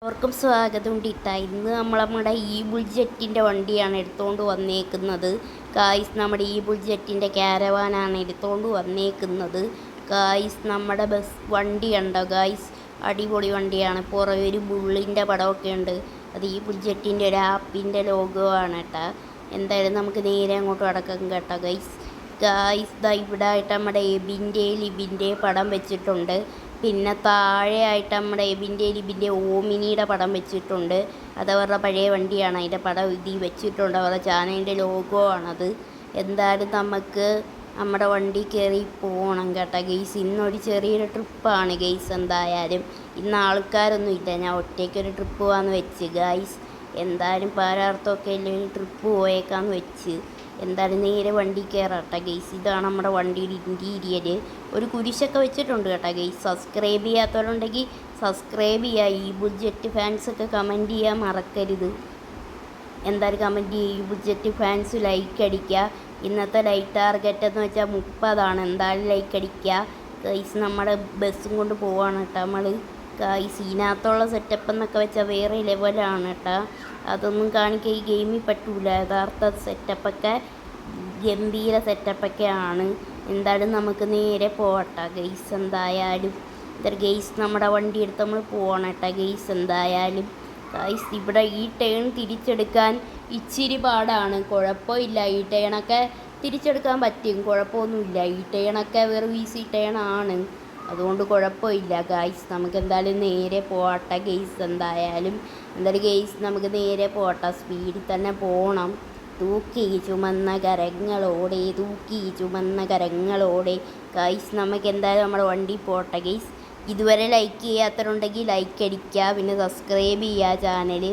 അവർക്കും സ്വാഗതം ടിട്ട. ഇന്ന് നമ്മുടെ ഈ ബുൾജെറ്റിൻ്റെ വണ്ടിയാണ് എടുത്തുകൊണ്ട് വന്നേക്കുന്നത് ഗായ്സ്. നമ്മുടെ ഈ ബുൾജെറ്റിൻ്റെ ക്യാരവാനാണ് എടുത്തുകൊണ്ട് വന്നേക്കുന്നത് ഗായ്സ്. നമ്മുടെ ബസ് വണ്ടി ഉണ്ടോ ഗായ്സ്, അടിപൊളി വണ്ടിയാണ്. പുറകെ ഒരു ബുള്ളിൻ്റെ പടമൊക്കെ ഉണ്ട്. അത് ഈ ബുൾജെറ്റിൻ്റെ ഒരു ആപ്പിൻ്റെ ലോഗോ ആണ് കേട്ടോ. എന്തായാലും നമുക്ക് നേരെ അങ്ങോട്ട് കിടക്കാം കേട്ടോ ഗായ്സ്. ഇവിടെ ആയിട്ട് നമ്മുടെ ലിബിൻ്റെ പടം വെച്ചിട്ടുണ്ട്. പിന്നെ താഴെയായിട്ട് നമ്മുടെ ലിബിൻ്റെ ഓമിനിയുടെ പടം വെച്ചിട്ടുണ്ട്. അത് അവരുടെ പഴയ വണ്ടിയാണ്, അതിൻ്റെ പടം ഇതിൽ വെച്ചിട്ടുണ്ട്. അവരുടെ ചാനലിൻ്റെ ലോഗോ ആണത്. എന്തായാലും നമുക്ക് നമ്മുടെ വണ്ടി കയറി പോകണം കേട്ടോ ഗെയ്സ്. ഇന്നൊരു ചെറിയൊരു ട്രിപ്പാണ് ഗെയ്സ്. എന്തായാലും ഇന്ന് ആൾക്കാരൊന്നും ഇല്ല, ഞാൻ ഒറ്റയ്ക്കൊരു ട്രിപ്പ് പോകാമെന്ന് വെച്ച് ഗായ്സ്. എന്തായാലും പാരാർത്ഥമൊക്കെ എല്ലാം ഒരു ട്രിപ്പ് പോയേക്കാന്ന് വെച്ച്. എന്തായാലും നേരെ വണ്ടി കയറാട്ടെ ഗെയ്സ്. ഇതാണ് നമ്മുടെ വണ്ടിയുടെ ഇൻറ്റീരിയർ. ഒരു കുരിശൊക്കെ വെച്ചിട്ടുണ്ട് കേട്ടോ ഗെയ്സ്. സബ്സ്ക്രൈബ് ചെയ്യാത്തവരുണ്ടെങ്കിൽ സബ്സ്ക്രൈബ് ചെയ്യുക. ഈ ബുൾജെറ്റ് ഫാൻസൊക്കെ കമൻറ്റ് ചെയ്യാൻ മറക്കരുത്. എന്തായാലും കമൻറ്റ് ചെയ്യുക. ഈ ബുൾജെറ്റ് ഫാൻസ് ലൈക്ക് അടിക്കുക. ഇന്നത്തെ ലൈക്ക് ടാർഗറ്റ് എന്ന് വെച്ചാൽ 30 എന്തായാലും ലൈക്ക് അടിക്കുക ഗൈസ്. നമ്മുടെ ബസ്സും കൊണ്ട് പോവാണ് കേട്ടോ നമ്മൾ ഗൈസ്. ഇതിനകത്തുള്ള സെറ്റപ്പ് എന്നൊക്കെ വെച്ചാൽ വേറെ ലെവലാണ് കേട്ടോ. അതൊന്നും കാണിക്കുക ഈ ഗെയിമിൽ പറ്റൂല. യഥാർത്ഥ സെറ്റപ്പൊക്കെ ഗംഭീര സെറ്റപ്പൊക്കെ ആണ്. എന്തായാലും നമുക്ക് നേരെ പോകട്ടെ ഗെയ്സ്. എന്തായാലും ഗെയ്സ് നമ്മുടെ വണ്ടി എടുത്ത് നമ്മൾ പോകണം കേട്ടോ ഗെയ്സ്. എന്തായാലും ഗൈസ് ഇവിടെ ഈ ടേൺ തിരിച്ചെടുക്കാൻ ഇച്ചിരി പാടാണ്. കുഴപ്പമില്ല, ഈ ടേണൊക്കെ തിരിച്ചെടുക്കാൻ പറ്റും, കുഴപ്പമൊന്നുമില്ല. ഈ ടേണൊക്കെ വെറും ഈസി ടേണാണ്, അതുകൊണ്ട് കുഴപ്പമില്ല ഗൈസ്. നമുക്ക് എന്തായാലും നേരെ പോകട്ടെ ഗെയ്സ്. എന്തായാലും ഗെയ്സ് നമുക്ക് നേരെ പോകട്ടെ. സ്പീഡിൽ തന്നെ പോകണം. തൂക്കി ചുമന്ന കരങ്ങളോടെ ഗൈസ് നമുക്ക് എന്തായാലും നമ്മുടെ വണ്ടി പോട്ടെ ഗെയ്സ്. ഇതുവരെ ലൈക്ക് ചെയ്യാത്തവരുണ്ടെങ്കിൽ ലൈക്ക് അടിക്കുക. പിന്നെ സബ്സ്ക്രൈബ് ചെയ്യുക ചാനൽ.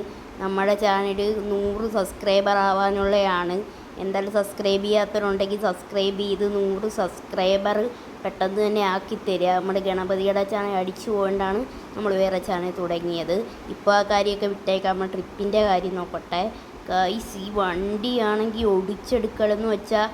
നമ്മുടെ ചാനൽ 100 സബ്സ്ക്രൈബർ ആവാനുള്ളതാണ്. എന്തായാലും സബ്സ്ക്രൈബ് ചെയ്യാത്തവരുണ്ടെങ്കിൽ സബ്സ്ക്രൈബ് ചെയ്ത് 100 സബ്സ്ക്രൈബർ പെട്ടെന്ന് തന്നെ ആക്കിത്തരിക. നമ്മുടെ ഗണപതിയുടെ ചാനൽ അടിച്ചു പോകൊണ്ടാണ് നമ്മൾ വേറെ ചാനൽ തുടങ്ങിയത്. ഇപ്പോൾ ആ കാര്യമൊക്കെ വിട്ടേക്കാം. നമ്മൾ ട്രിപ്പിൻ്റെ കാര്യം നോക്കട്ടെ ഗൈസ്. ഈ വണ്ടിയാണെങ്കിൽ ഒടിച്ചെടുക്കലെന്ന് വെച്ചാൽ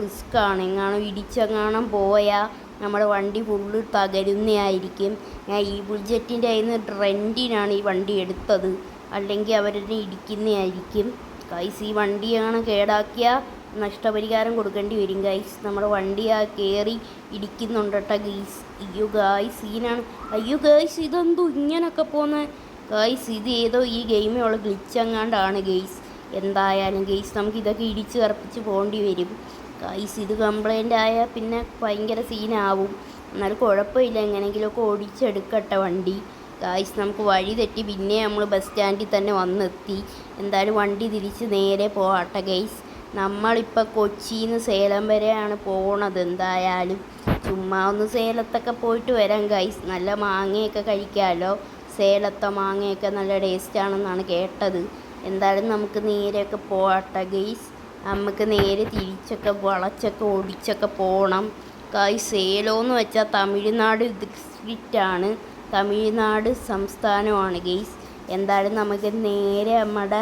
റിസ്ക്കാണ്. എങ്ങാനും ഇടിച്ചെങ്ങാനും പോയാൽ നമ്മുടെ വണ്ടി ഫുള്ള് തകരുന്നതായിരിക്കും. ഞാൻ ഈ ബുൾജെറ്റിൻ്റെ കയ്യിൽ നിന്ന് റെൻറ്റിനാണ് ഈ വണ്ടി എടുത്തത്, അല്ലെങ്കിൽ അവരെന്നെ ഇടിക്കുന്നതായിരിക്കും ഗൈസ്. ഈ വണ്ടിയാണ് കേടാക്കിയാൽ നഷ്ടപരിഹാരം കൊടുക്കേണ്ടി വരും ഗൈസ്. നമ്മുടെ വണ്ടി കയറി ഇടിക്കുന്നുണ്ട് കേട്ടോ ഗൈസ്. അയ്യോ ഗൈസ് സീനാണ്. അയ്യോ ഗൈസ് ഇതെന്തോ ഇങ്ങനൊക്കെ പോകുന്നത് ഗൈസ്. ഇത് ഏതോ ഈ ഗെയിമിലുള്ള ഗ്ലിച്ചെങ്ങാണ്ടാണ് ഗൈസ്. എന്തായാലും ഗൈസ് നമുക്ക് ഇതൊക്കെ ഇടിച്ച് കറപ്പിച്ച് പോകേണ്ടി വരും ഗൈസ്. ഇത് കംപ്ലൈൻ്റ് ആയാൽ പിന്നെ ഭയങ്കര സീനാവും. എന്നാലും കുഴപ്പമില്ല, എങ്ങനെയെങ്കിലുമൊക്കെ ഓടിച്ചെടുക്കട്ടെ വണ്ടി ഗൈസ്. നമുക്ക് വഴി തെറ്റി പിന്നെ നമ്മൾ ബസ് സ്റ്റാൻഡിൽ തന്നെ വന്നെത്തി. എന്തായാലും വണ്ടി തിരിച്ച് നേരെ പോകട്ടെ ഗൈസ്. നമ്മളിപ്പോൾ കൊച്ചിയിൽ നിന്ന് സേലം വരെയാണ് പോകണത്. എന്തായാലും ചുമ്മാ ഒന്ന് സേലത്തൊക്കെ പോയിട്ട് വരാം ഗൈസ്. നല്ല മാങ്ങയൊക്കെ കഴിക്കാമല്ലോ. സേലത്തെ മാങ്ങയൊക്കെ നല്ല ടേസ്റ്റാണെന്നാണ് കേട്ടത്. എന്തായാലും നമുക്ക് നേരെയൊക്കെ പോകട്ടെ ഗൈസ്. നമുക്ക് നേരെ തിരിച്ചൊക്കെ വളച്ചൊക്കെ ഓടിച്ചൊക്കെ പോകണം ഗൈസ്. സേലമെന്ന് വെച്ചാൽ തമിഴ്നാട് ഡിസ്ട്രിക്റ്റാണ്, തമിഴ്നാട് സംസ്ഥാനമാണ് ഗൈസ്. എന്തായാലും നമുക്ക് നേരെ നമ്മുടെ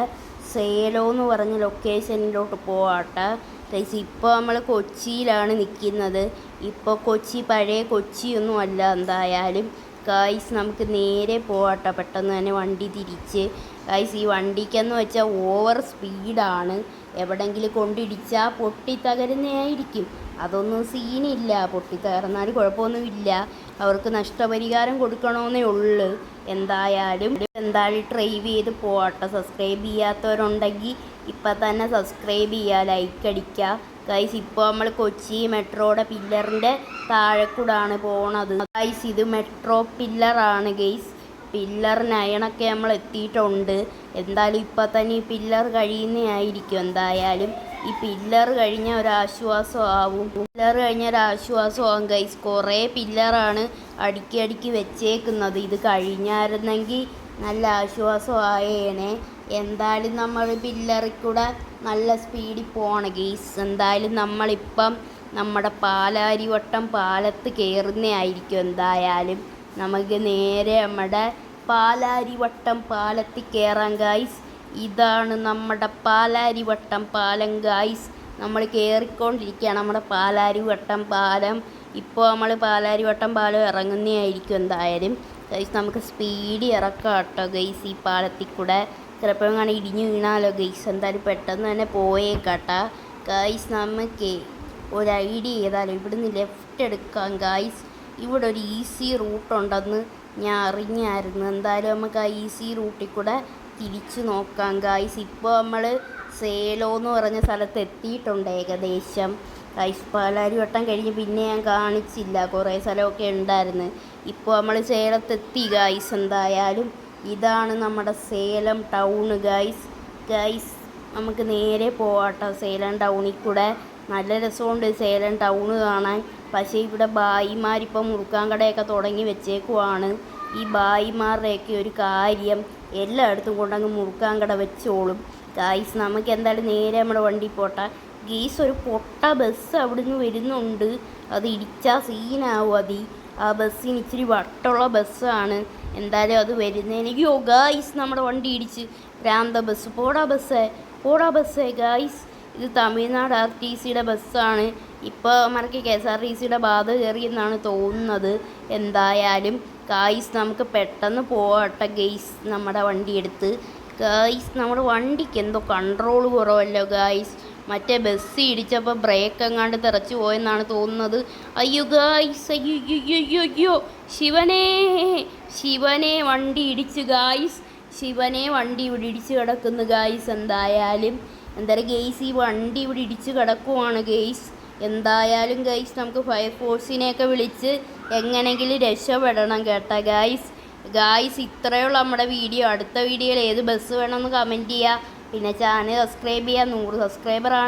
സേലം എന്ന് പറഞ്ഞ ലൊക്കേഷനിലോട്ട് പോകട്ടെ ഗൈസ്. ഇപ്പോൾ നമ്മൾ കൊച്ചിയിലാണ് നിൽക്കുന്നത്. ഇപ്പോൾ കൊച്ചി പഴയ കൊച്ചിയൊന്നും അല്ല. എന്തായാലും ഗൈസ് നമുക്ക് നേരെ പോകട്ടെ. പെട്ടെന്ന് തന്നെ വണ്ടി തിരിച്ച് ഗൈസ്. ഈ വണ്ടിക്കെന്ന് വെച്ചാൽ ഓവർ സ്പീഡാണ്. എവിടെയെങ്കിലും കൊണ്ടിടിച്ചാൽ പൊട്ടിത്തകരുന്നതായിരിക്കും. അതൊന്നും സീനില്ല, പൊട്ടിത്തകർന്നാലും കുഴപ്പമൊന്നുമില്ല. അവർക്ക് നഷ്ടപരിഹാരം കൊടുക്കണമെന്നേ ഉള്ളൂ. എന്തായാലും ഡ്രൈവ് ചെയ്ത് പോകട്ടെ. സബ്സ്ക്രൈബ് ചെയ്യാത്തവരുണ്ടെങ്കിൽ ഇപ്പം തന്നെ സബ്സ്ക്രൈബ് ചെയ്യുക, ലൈക്ക് അടിക്കുക ഗൈസ്. ഇപ്പോൾ നമ്മൾ കൊച്ചി മെട്രോയുടെ പില്ലറിൻ്റെ താഴെ കൂടാണ് പോണത് ഗൈസ്. ഇത് മെട്രോ പില്ലറാണ് ഗൈസ്. പില്ലർ 9 നമ്മൾ എത്തിയിട്ടുണ്ട്. എന്തായാലും ഇപ്പം തന്നെ ഈ പില്ലർ കഴിയുന്നതായിരിക്കും. എന്തായാലും ഈ പില്ലർ കഴിഞ്ഞ ഒരാശ്വാസമാവും. ഗൈസ്. കുറേ പില്ലറാണ് അടുക്കി വെച്ചേക്കുന്നത്. ഇത് കഴിഞ്ഞായിരുന്നെങ്കിൽ നല്ല ആശ്വാസമായേനെ. എന്തായാലും നമ്മൾ പില്ലറിൽ കൂടെ നല്ല സ്പീഡിൽ പോകണം ഗൈസ്. എന്തായാലും നമ്മളിപ്പം നമ്മുടെ പാലാരിവട്ടം പാലത്ത് കയറുന്നതായിരിക്കും. എന്തായാലും നമുക്ക് നേരെ നമ്മുടെ പാലാരിവട്ടം പാലത്തിൽ കയറാം ഗൈസ്. ഇതാണ് നമ്മുടെ പാലാരിവട്ടം പാലം ഗൈസ്. നമ്മൾ കയറിക്കൊണ്ടിരിക്കുകയാണ് നമ്മുടെ പാലാരിവട്ടം പാലം. ഇപ്പോൾ നമ്മൾ പാലാരിവട്ടം പാലം ഇറങ്ങുന്നതായിരിക്കും. എന്തായാലും ഗൈസ് നമുക്ക് സ്പീഡ് ഇറക്കാം കേട്ടോ ഗൈസ്. ഈ പാലത്തിൽ കൂടെ ചിലപ്പോഴും കാണാൻ ഇടിഞ്ഞു വീണാലോ ഗൈസ്. എന്തായാലും പെട്ടെന്ന് തന്നെ പോയേക്കാട്ടാ ഗൈസ്. നമുക്ക് ഒരു ഐഡിയ ചെയ്താലോ, ഇവിടുന്ന് ലെഫ്റ്റ് എടുക്കാം ഗൈസ്. ഇവിടെ ഒരു ഈസി റൂട്ടുണ്ടെന്ന് ഞാൻ അറിഞ്ഞായിരുന്നു. എന്തായാലും നമുക്ക് ആ ഈസി റൂട്ടിൽ കൂടെ തിരിച്ചു നോക്കാം ഗൈസ്. ഇപ്പോൾ നമ്മൾ സേലോ എന്ന് പറഞ്ഞ സ്ഥലത്ത് എത്തിയിട്ടുണ്ട് ഏകദേശം ഗൈസ്. പാലാരി വട്ടം കഴിഞ്ഞ് പിന്നെ ഞാൻ കാണിച്ചില്ല, കുറേ സ്ഥലമൊക്കെ ഉണ്ടായിരുന്നു. ഇപ്പോൾ നമ്മൾ സേലത്തെത്തി ഗൈസ്. എന്തായാലും ഇതാണ് നമ്മുടെ സേലം ടൗണ് ഗൈസ്. നമുക്ക് നേരെ പോവാട്ടോ സേലം ടൗണിൽ കൂടെ. നല്ല രസമുണ്ട് സേലം ടൗണ് കാണാൻ. പക്ഷേ ഇവിടെ ബായിമാരിപ്പം മുറുക്കാൻ കടയൊക്കെ തുടങ്ങി വെച്ചേക്കുവാണ്. ഈ ബായിമാരുടെയൊക്കെ ഒരു കാര്യം, എല്ലായിടത്തും കൊണ്ടങ്ങ് മുറുക്കാൻ കട വെച്ചോളും ഗൈസ്. നമുക്ക് എന്തായാലും നേരെ നമ്മുടെ വണ്ടി പോട്ടെ ഗീസ്. ഒരു പൊട്ട ബസ് അവിടുന്ന് വരുന്നുണ്ട്, അത് ഇടിച്ചാൽ സീനാവും. ആ ബസ്സിന് ഇച്ചിരി വട്ടമുള്ള ബസ്സാണ്. എന്തായാലും അത് വരുന്നതിന് അയ്യോ ഗൈസ് നമ്മുടെ വണ്ടി ഇടിച്ച്. ഭ്രാന്ത ബസ്, പോടാ ബസ്സേ ഗൈസ്. ഇത് തമിഴ്നാട് RTCയുടെ ബസ്സാണ്. ഇപ്പോൾ മറക്കി KSRTCയുടെ ബാധ കയറിയെന്നാണ് തോന്നുന്നത്. എന്തായാലും ഗൈസ് നമുക്ക് പെട്ടെന്ന് പോകട്ടെ ഗൈസ് നമ്മുടെ വണ്ടി എടുത്ത്. ഗൈസ് നമ്മുടെ വണ്ടിക്ക് എന്തോ കൺട്രോൾ കുറവല്ലോ ഗൈസ്. മറ്റേ ബസ് ഇടിച്ചപ്പോൾ ബ്രേക്ക് എങ്ങാണ്ട് തെറച്ചു പോയെന്നാണ് തോന്നുന്നത്. അയ്യോ ഗൈസ്, അയ്യോ ശിവനെ വണ്ടി ഇടിച്ച് ഗൈസ്. വണ്ടി ഇവിടെ ഇടിച്ച് കിടക്കുന്നു ഗൈസ്. എന്തായാലും ഗെയ്സ് ഈ വണ്ടി ഇവിടെ ഇടിച്ച് കിടക്കുവാണ് ഗെയ്സ്. എന്തായാലും ഗൈസ് നമുക്ക് ഫയർഫോഴ്സിനെയൊക്കെ വിളിച്ച് എങ്ങനെയെങ്കിലും രക്ഷപ്പെടണം കേട്ടോ ഗായ്സ്. ഇത്രയുള്ള നമ്മുടെ വീഡിയോ. അടുത്ത വീഡിയോയിൽ ഏത് ബസ് വേണമെന്ന് കമൻറ്റ് ചെയ്യുക. പിന്നെ ചാനൽ സബ്സ്ക്രൈബ് ചെയ്യുക. 100 സബ്സ്ക്രൈബറാണ്.